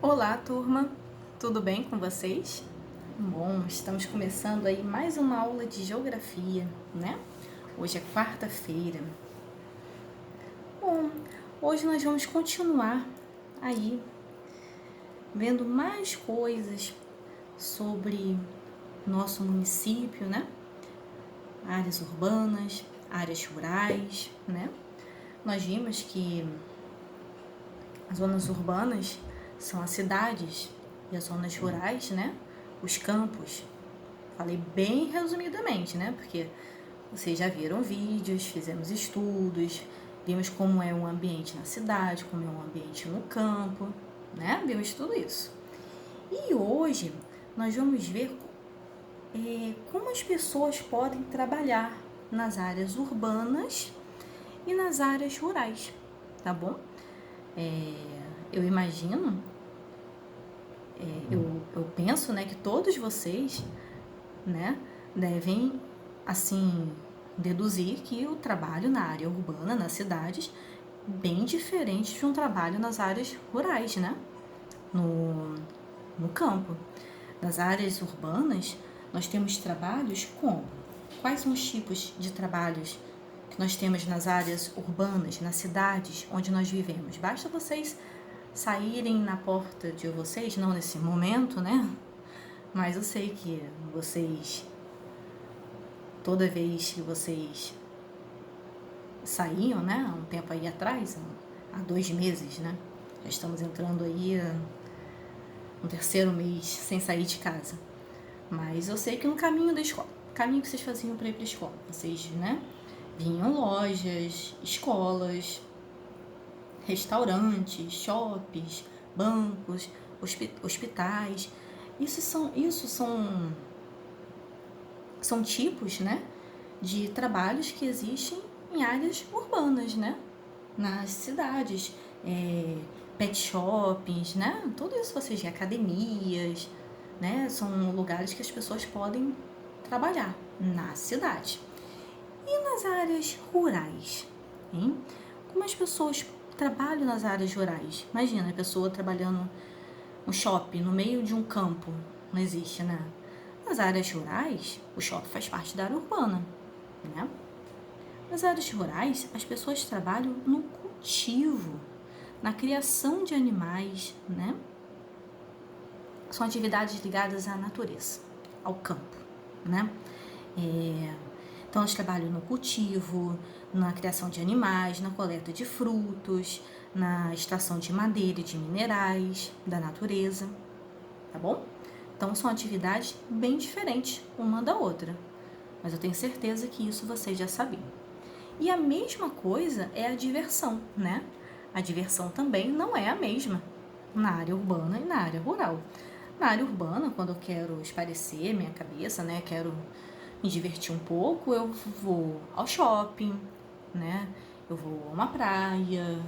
Olá, turma! Tudo bem com vocês? Bom, estamos começando aí mais uma aula de geografia, né? Hoje é quarta-feira. Bom, hoje nós vamos continuar aí vendo mais coisas sobre nosso município, né? Áreas urbanas, áreas rurais, né? Nós vimos que as zonas urbanas são as cidades e as zonas rurais, né? Os campos. Falei bem resumidamente, né? Porque vocês já viram vídeos, fizemos estudos, vimos como é o ambiente na cidade, como é o ambiente no campo, né? Vimos tudo isso. E hoje nós vamos ver como as pessoas podem trabalhar nas áreas urbanas e nas áreas rurais, tá bom? Eu imagino, eu penso, né, que todos vocês, né, devem, assim, deduzir que o trabalho na área urbana, nas cidades, bem diferente de um trabalho nas áreas rurais, né, no campo. Nas áreas urbanas, nós temos trabalhos como? Quais são os tipos de trabalhos que nós temos nas áreas urbanas, nas cidades onde nós vivemos? Basta vocês saírem na porta de vocês, não nesse momento, né? Mas eu sei que vocês, toda vez que vocês saíam, né? Há um tempo aí atrás, há 2 meses, né? Já estamos entrando aí no terceiro mês sem sair de casa. Mas eu sei que no caminho da escola, caminho que vocês faziam para ir para a escola, vocês, né? Vinham lojas, escolas, restaurantes, shoppings, bancos, hospitais. São tipos, né, de trabalhos que existem em áreas urbanas, né, nas cidades, pet shoppings, né, tudo isso vocês veem, academias, né, são lugares que as pessoas podem trabalhar na cidade. E nas áreas rurais, hein? Como as pessoas trabalham nas áreas rurais? Imagina a pessoa trabalhando no shopping, no meio de um campo. Não existe, né? Nas áreas rurais, o shopping faz parte da área urbana, né? Nas áreas rurais, as pessoas trabalham no cultivo, na criação de animais, né? São atividades ligadas à natureza, ao campo, né? Então, eles trabalham no cultivo, na criação de animais, na coleta de frutos, na extração de madeira e de minerais da natureza, tá bom? Então, são atividades bem diferentes uma da outra, mas eu tenho certeza que isso vocês já sabiam. E a mesma coisa é a diversão, né? A diversão também não é a mesma na área urbana e na área rural. Na área urbana, quando eu quero espairecer minha cabeça, né? Quero me divertir um pouco, eu vou ao shopping, né? Eu vou a uma praia,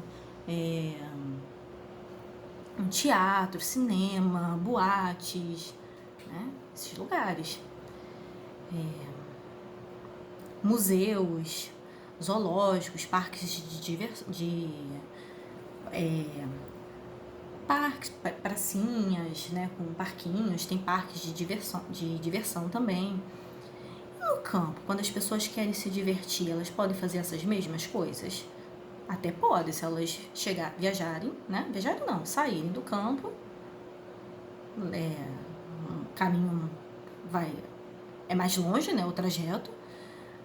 um teatro, cinema, boates, né? Esses lugares. Museus, zoológicos, parques parques, pracinhas, né, com parquinhos, tem parques de diversão também. E no campo, quando as pessoas querem se divertir, elas podem fazer essas mesmas coisas? Até pode, se elas viajarem, né? Viajarem não, saírem do campo, o caminho é mais longe, né, o trajeto,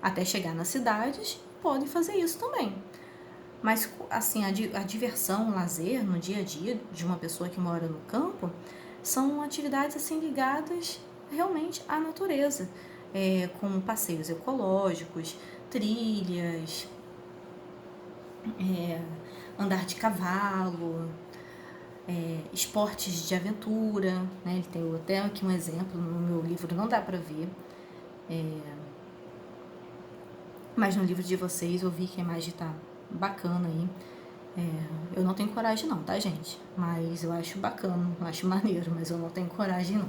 até chegar nas cidades, podem fazer isso também. Mas, assim, a diversão, o lazer no dia a dia de uma pessoa que mora no campo são atividades, assim, ligadas realmente à natureza, como passeios ecológicos, trilhas, andar de cavalo, esportes de aventura, né? Ele tem até aqui um exemplo no meu livro, não dá pra ver, mas no livro de vocês eu vi que a imagem tá bacana aí. Eu não tenho coragem não, tá, gente? Mas eu acho bacana, eu acho maneiro, mas eu não tenho coragem não.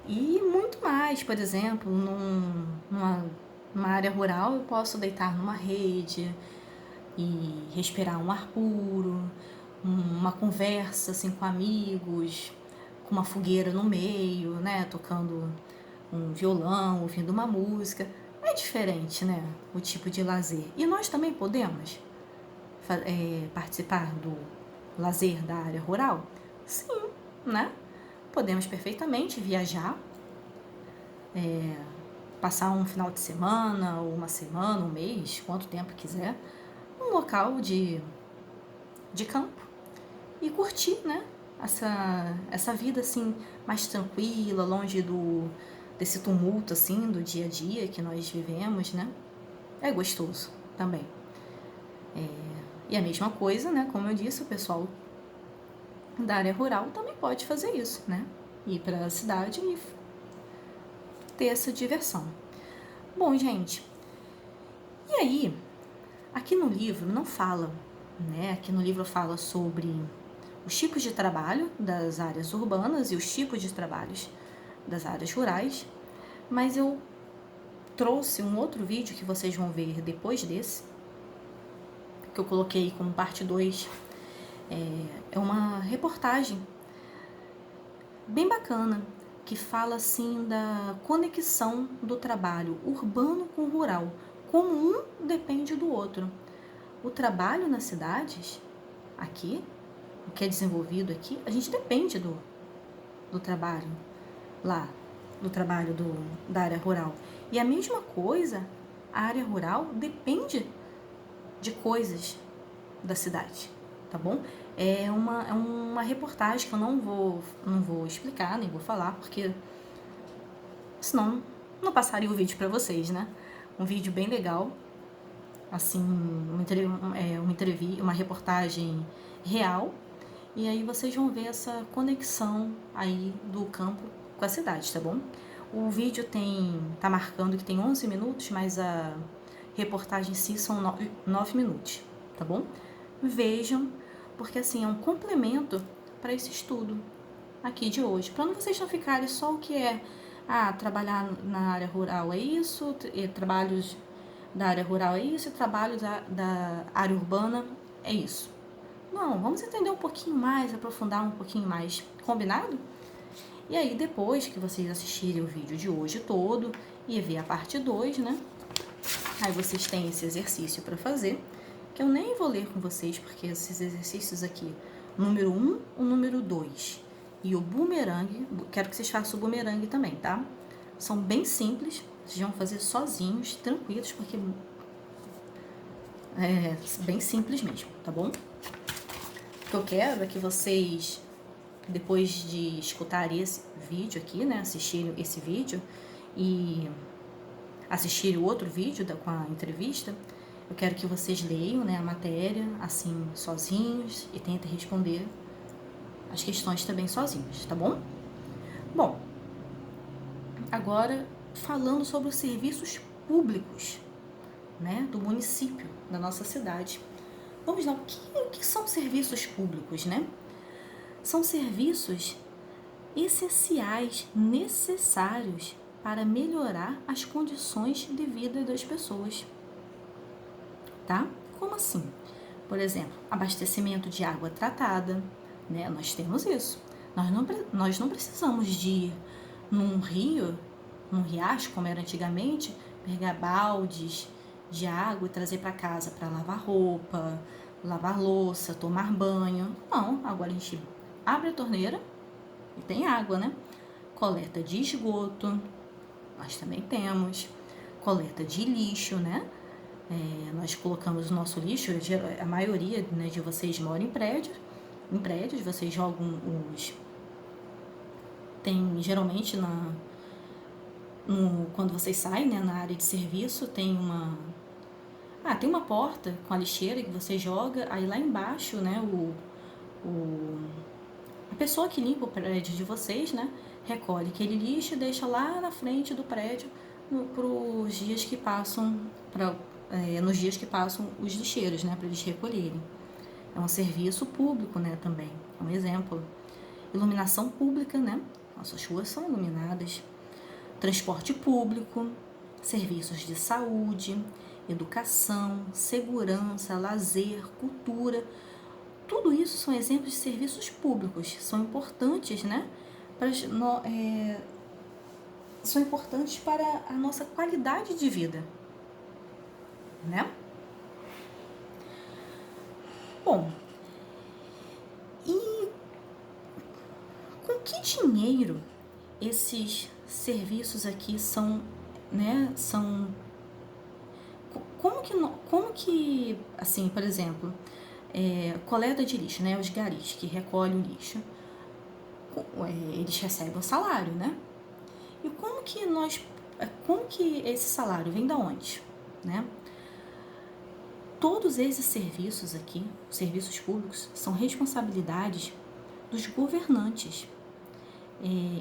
E muito mais, por exemplo, numa área rural eu posso deitar numa rede, e respirar um ar puro, uma conversa assim com amigos, com uma fogueira no meio, né, tocando um violão, ouvindo uma música. É diferente, né, o tipo de lazer. E nós também podemos participar do lazer da área rural? Sim, né? Podemos perfeitamente viajar, passar um final de semana, ou uma semana, um mês, quanto tempo quiser, num local de campo e curtir, né? Essa vida assim mais tranquila, longe desse tumulto assim do dia a dia que nós vivemos, né? É gostoso também. E a mesma coisa, né? Como eu disse, o pessoal da área rural também pode fazer isso, né? Ir para a cidade e ter essa diversão. Bom, gente, e aí, aqui no livro não fala, né? Aqui no livro fala sobre os tipos de trabalho das áreas urbanas e os tipos de trabalhos das áreas rurais, mas eu trouxe um outro vídeo que vocês vão ver depois desse, que eu coloquei como parte 2. É uma reportagem bem bacana que fala assim da conexão do trabalho urbano com rural, como um depende do outro. O trabalho nas cidades, aqui, o que é desenvolvido aqui, a gente depende do trabalho lá, do trabalho da área rural. E a mesma coisa, a área rural depende de coisas da cidade, tá bom? É uma reportagem que eu não vou explicar, nem vou falar, porque senão não passaria o vídeo para vocês, né? Um vídeo bem legal, assim, uma reportagem real, e aí vocês vão ver essa conexão aí do campo com a cidade, tá bom? O vídeo tá marcando que tem 11 minutos, mas a reportagem em si são 9 minutos, tá bom? Vejam, porque assim, é um complemento para esse estudo aqui de hoje, para vocês não ficarem só o que é, trabalhar na área rural é isso, trabalhos da área rural é isso, e trabalhos da área urbana é isso. Não, vamos entender um pouquinho mais, aprofundar um pouquinho mais, combinado? E aí, depois que vocês assistirem o vídeo de hoje todo e ver a parte 2, né? Aí vocês têm esse exercício para fazer, que eu nem vou ler com vocês, porque esses exercícios aqui, o número 1, o número 2 e o bumerangue, quero que vocês façam o bumerangue também, tá? São bem simples, vocês vão fazer sozinhos, tranquilos, porque é bem simples mesmo, tá bom? O que eu quero é que vocês, depois de escutarem esse vídeo aqui, né, assistirem esse vídeo e assistirem o outro vídeo com a entrevista, eu quero que vocês leiam, né, a matéria, assim, sozinhos e tentem responder as questões também sozinhos, tá bom? Bom, agora falando sobre os serviços públicos, né, do município, da nossa cidade. Vamos lá, o que são serviços públicos, né? São serviços essenciais, necessários para melhorar as condições de vida das pessoas, tá? Como assim? Por exemplo, abastecimento de água tratada, né? Nós temos isso. Nós não precisamos de ir num rio, num riacho, como era antigamente, pegar baldes de água e trazer para casa para lavar roupa, lavar louça, tomar banho. Não, agora a gente abre a torneira e tem água, né? Coleta de esgoto, nós também temos. Coleta de lixo, né? Nós colocamos o nosso lixo, a maioria, né, de vocês mora em prédios, vocês jogam tem geralmente quando vocês saem, né, na área de serviço, tem uma porta com a lixeira que você joga, aí lá embaixo, né, a pessoa que limpa o prédio de vocês, né, recolhe aquele lixo e deixa lá na frente do prédio nos dias que passam os lixeiros, né, para eles recolherem. É um serviço público, né, também. É um exemplo. Iluminação pública, né? Nossas ruas são iluminadas. Transporte público, serviços de saúde, educação, segurança, lazer, cultura. Tudo isso são exemplos de serviços públicos, são importantes, né? São importantes para a nossa qualidade de vida, né? Bom, e com que dinheiro esses serviços aqui são, né? Como que, assim, por exemplo, coleta de lixo, né? Os garis que recolhem o lixo, eles recebem um salário, né? E como que esse salário vem da onde, né? Todos esses serviços aqui, serviços públicos, são responsabilidades dos governantes.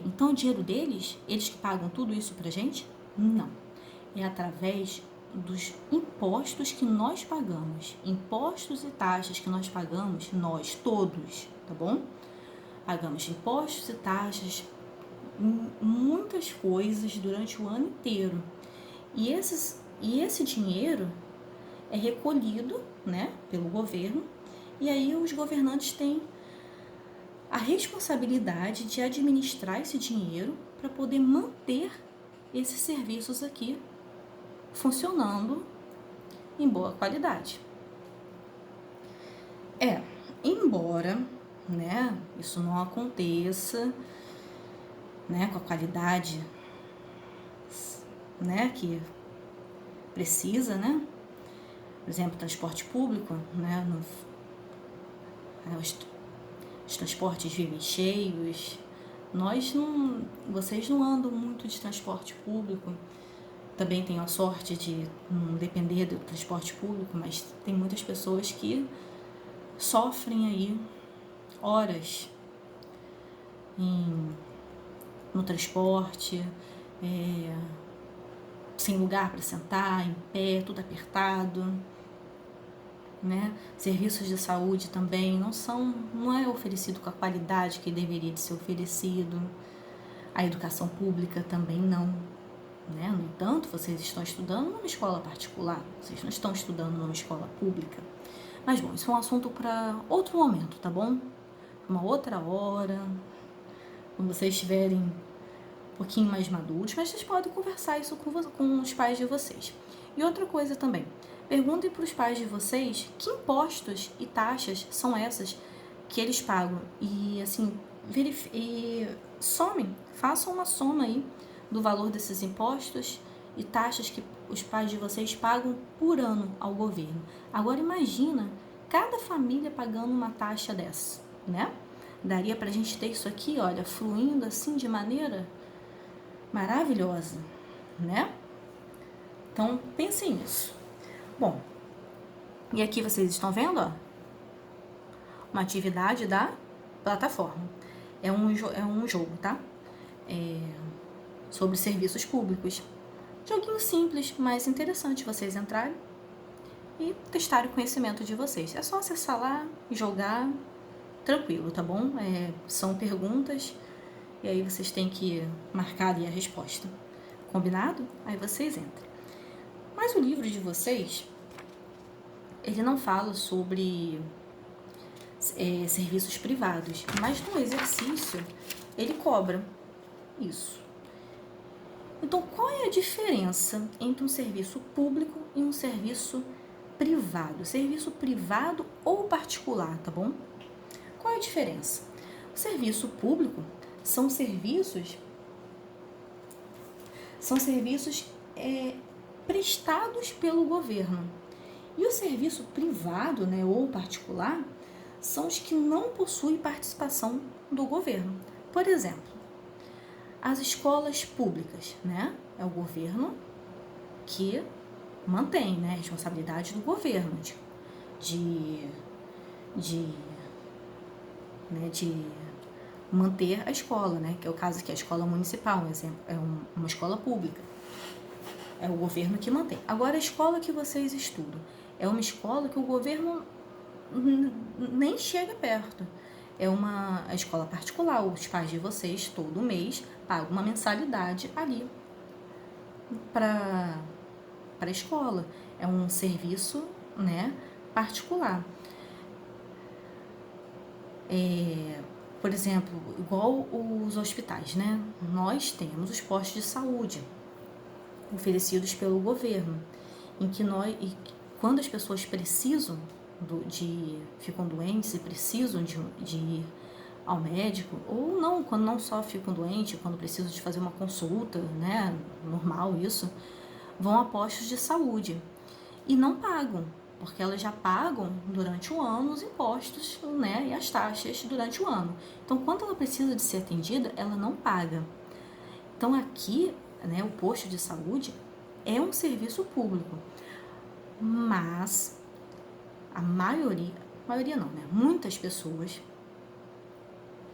Então, o dinheiro deles, eles que pagam tudo isso pra gente? Não. É através dos impostos que nós pagamos. Impostos e taxas que nós pagamos, nós todos, tá bom? Pagamos impostos e taxas, muitas coisas durante o ano inteiro. E esse dinheiro é recolhido, né, pelo governo, e aí os governantes têm a responsabilidade de administrar esse dinheiro para poder manter esses serviços aqui funcionando em boa qualidade. Embora, né, isso não aconteça, né, com a qualidade, né, que precisa, né? Por exemplo, transporte público, né, os transportes vivem cheios. Vocês não andam muito de transporte público. Também tenho a sorte de não depender do transporte público, mas tem muitas pessoas que sofrem aí horas no transporte, sem lugar para sentar, em pé, tudo apertado, né? Serviços de saúde também não é oferecido com a qualidade que deveria de ser oferecido. A educação pública também não, né? No entanto, vocês estão estudando numa escola particular, vocês não estão estudando numa escola pública. Mas bom, isso é um assunto para outro momento, tá bom? Uma outra hora, quando vocês estiverem um pouquinho mais maduros, mas vocês podem conversar isso com os pais de vocês. E outra coisa também, perguntem para os pais de vocês que impostos e taxas são essas que eles pagam. E assim, façam uma soma aí do valor desses impostos e taxas que os pais de vocês pagam por ano ao governo. Agora imagina cada família pagando uma taxa dessa, né? Daria pra gente ter isso aqui, olha, fluindo assim de maneira maravilhosa, né? Então, pensem nisso. Bom, e aqui vocês estão vendo, ó, uma atividade da plataforma. É um jogo, tá? Sobre serviços públicos. Joguinho simples, mas interessante vocês entrarem e testarem o conhecimento de vocês. É só acessar lá, jogar, tranquilo, tá bom? São perguntas e aí vocês têm que marcar ali a resposta. Combinado? Aí vocês entram. Mas o livro de vocês, ele não fala sobre serviços privados, mas no exercício ele cobra isso. Então, qual é a diferença entre um serviço público e um serviço privado? Serviço privado ou particular, tá bom? Qual é a diferença? O serviço público são serviços prestados pelo governo. E o serviço privado, né, ou particular, são os que não possuem participação do governo. Por exemplo, as escolas públicas, né, é o governo que mantém, né, a responsabilidade do governo de manter a escola, né, que é o caso aqui, a escola municipal, um exemplo, é uma escola pública. É o governo que mantém. Agora, a escola que vocês estudam é uma escola que o governo nem chega perto. É uma escola particular. Os pais de vocês, todo mês, pagam uma mensalidade ali para para a escola, é um serviço, né, particular. Por exemplo, igual os hospitais, né? Nós temos os postos de saúde oferecidos pelo governo, em que quando as pessoas precisam ficam doentes e precisam de ir ao médico, ou não, quando não só ficam doentes, quando precisam de fazer uma consulta, né? Normal isso, vão a postos de saúde e não pagam, porque elas já pagam durante o ano os impostos, né, e as taxas durante o ano. Então, quando ela precisa de ser atendida, ela não paga. Então, aqui, né, o posto de saúde é um serviço público, mas a maioria não, né, muitas pessoas,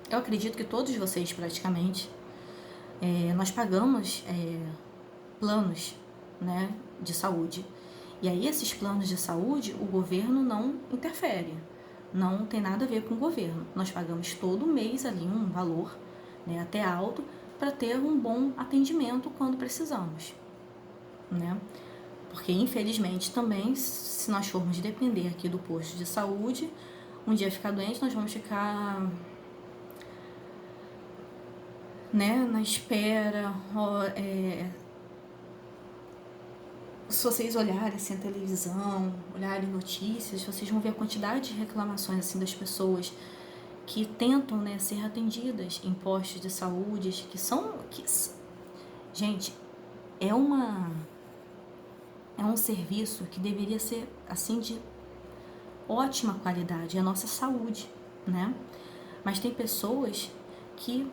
eu acredito que todos vocês praticamente, nós pagamos planos, né, de saúde. E aí esses planos de saúde, o governo não interfere, não tem nada a ver com o governo. Nós pagamos todo mês ali um valor, né, até alto, para ter um bom atendimento quando precisamos, né? Porque infelizmente também, se nós formos depender aqui do posto de saúde, um dia ficar doente, nós vamos ficar, né, na espera. Se vocês olharem assim a televisão, olharem notícias, vocês vão ver a quantidade de reclamações assim das pessoas que tentam, né, ser atendidas em postos de saúde, gente, é um serviço que deveria ser assim de ótima qualidade, é a nossa saúde, né? Mas tem pessoas que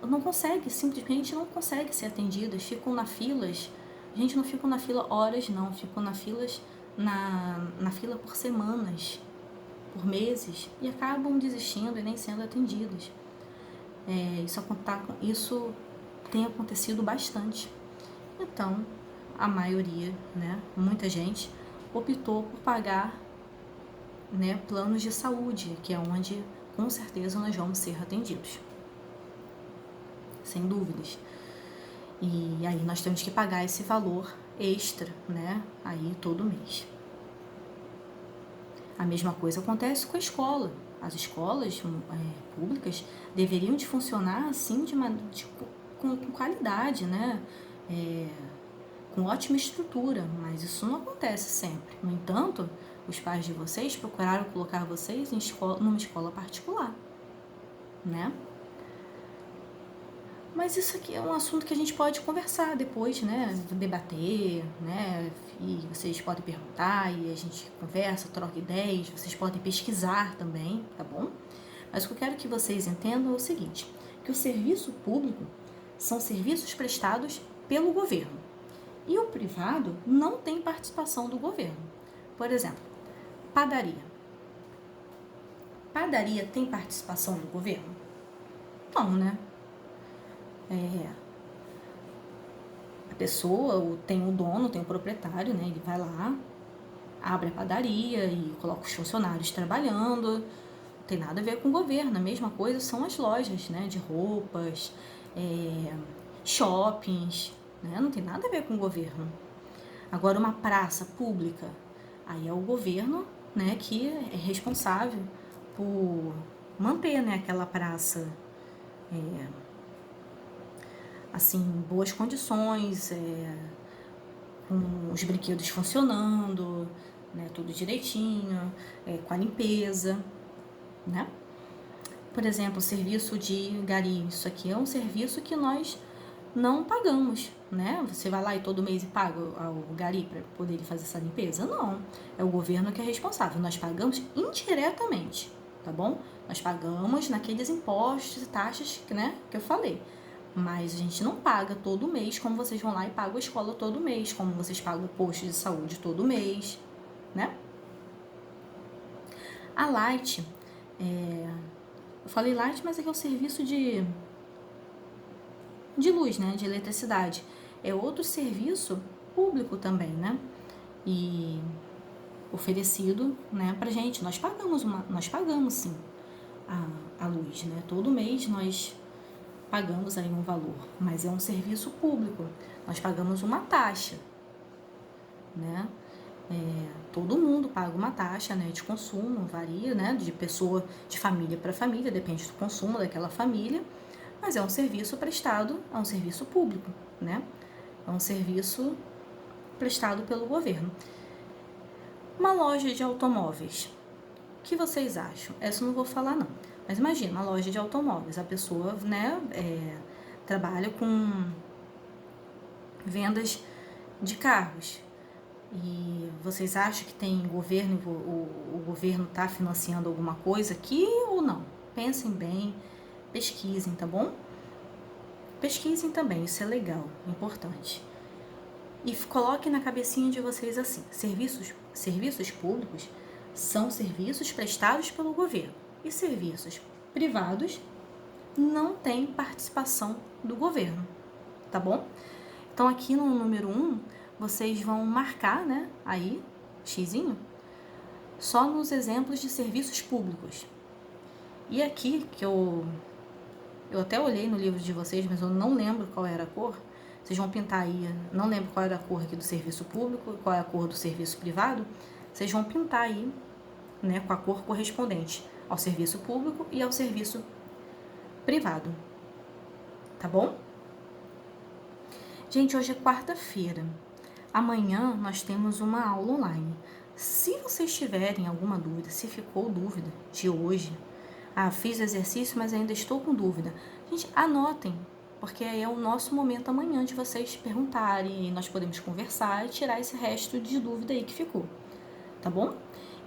não conseguem, simplesmente não conseguem ser atendidas, ficam na filas. A gente não fica na fila horas, não, ficam na fila por semanas, por meses, e acabam desistindo e nem sendo atendidas. Isso tem acontecido bastante. Então, a maioria, né, muita gente, optou por pagar, né, planos de saúde, que é onde, com certeza, nós vamos ser atendidos. Sem dúvidas. E aí nós temos que pagar esse valor extra, né, aí todo mês. A mesma coisa acontece com a escola. As escolas públicas deveriam de funcionar assim com qualidade, né, com ótima estrutura, mas isso não acontece sempre. No entanto, os pais de vocês procuraram colocar vocês numa escola particular, né? Mas isso aqui é um assunto que a gente pode conversar depois, né? Debater, né? E vocês podem perguntar e a gente conversa, troca ideias. Vocês podem pesquisar também, tá bom? Mas o que eu quero que vocês entendam é o seguinte, que o serviço público são serviços prestados pelo governo. E o privado não tem participação do governo. Por exemplo, padaria. Padaria tem participação do governo? Não, né? A pessoa tem o dono, tem o proprietário, né? Ele vai lá, abre a padaria e coloca os funcionários trabalhando. Não tem nada a ver com o governo. A mesma coisa são as lojas, né? De roupas, shoppings, né? Não tem nada a ver com o governo. Agora, uma praça pública, aí é o governo, né? Que é responsável por manter, né? Aquela praça assim, em boas condições, com os brinquedos funcionando, né, tudo direitinho, com a limpeza, né? Por exemplo, o serviço de gari, isso aqui é um serviço que nós não pagamos, né? Você vai lá e todo mês paga o gari para poder fazer essa limpeza? Não, é o governo que é responsável, nós pagamos indiretamente, tá bom? Nós pagamos naqueles impostos e taxas, né, que eu falei. Mas a gente não paga todo mês, como vocês vão lá e pagam a escola todo mês, como vocês pagam o posto de saúde todo mês, né? A Light, eu falei Light, mas é que é o serviço de luz, né? De eletricidade. É outro serviço público também, né? E oferecido, né, pra gente. Nós pagamos sim a luz, né? Todo mês nós pagamos aí um valor, mas é um serviço público, nós pagamos uma taxa, né? Todo mundo paga uma taxa, né, de consumo, varia, né, de pessoa, de família para família, depende do consumo daquela família, mas é um serviço prestado, é um serviço público, né? É um serviço prestado pelo governo. Uma loja de automóveis, o que vocês acham? Essa eu não vou falar não, mas imagina, uma loja de automóveis, a pessoa, né, trabalha com vendas de carros. E vocês acham que tem governo, o governo está financiando alguma coisa aqui ou não? Pensem bem, pesquisem, tá bom? Pesquisem também, isso é legal, importante. E coloquem na cabecinha de vocês assim, serviços públicos são serviços prestados pelo governo. E serviços privados não têm participação do governo, tá bom? Então aqui no número 1, vocês vão marcar, né, aí, xizinho, só nos exemplos de serviços públicos. E aqui, que eu até olhei no livro de vocês, mas eu não lembro qual era a cor, vocês vão pintar aí, não lembro qual era a cor aqui do serviço público, qual é a cor do serviço privado, vocês vão pintar aí, né, com a cor correspondente ao serviço público e ao serviço privado, tá bom? Gente, hoje é quarta-feira. Amanhã nós temos uma aula online. Se vocês tiverem alguma dúvida, se ficou dúvida de hoje, fiz o exercício, mas ainda estou com dúvida, gente, anotem, porque é o nosso momento amanhã de vocês perguntarem e nós podemos conversar e tirar esse resto de dúvida aí que ficou, tá bom?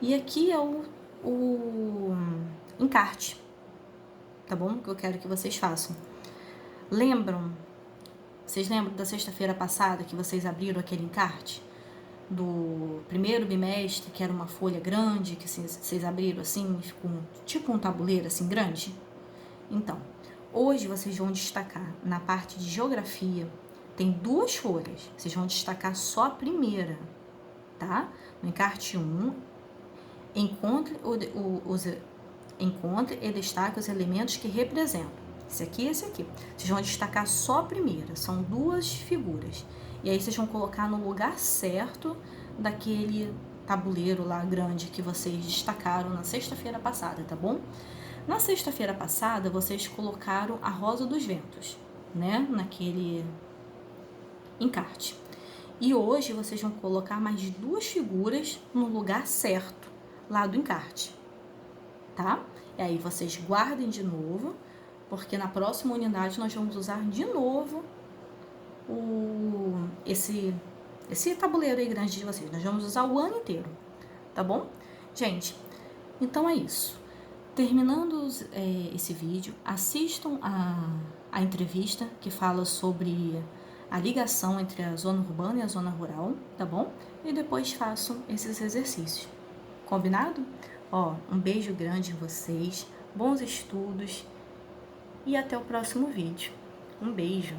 E aqui é o encarte, tá bom? Que eu quero que vocês façam. Vocês lembram da sexta-feira passada que vocês abriram aquele encarte? Do primeiro bimestre, que era uma folha grande, que vocês abriram assim, ficou tipo um tabuleiro assim grande? Então, hoje vocês vão destacar na parte de geografia, tem 2 folhas, vocês vão destacar só a primeira, tá? No encarte 1, encontre e destaque os elementos que representam. Esse aqui e esse aqui. Vocês vão destacar só a primeira, são 2 figuras. E aí vocês vão colocar no lugar certo daquele tabuleiro lá grande que vocês destacaram na sexta-feira passada, tá bom? Na sexta-feira passada, vocês colocaram a Rosa dos Ventos, né? Naquele encarte. E hoje vocês vão colocar mais 2 figuras no lugar certo, lá do encarte, tá? E aí vocês guardem de novo, porque na próxima unidade nós vamos usar de novo esse tabuleiro aí grande de vocês. Nós vamos usar o ano inteiro, tá bom? Gente, então é isso. Terminando esse vídeo, assistam a entrevista que fala sobre a ligação entre a zona urbana e a zona rural, tá bom? E depois façam esses exercícios. Combinado? Um beijo grande em vocês, bons estudos e até o próximo vídeo. Um beijo!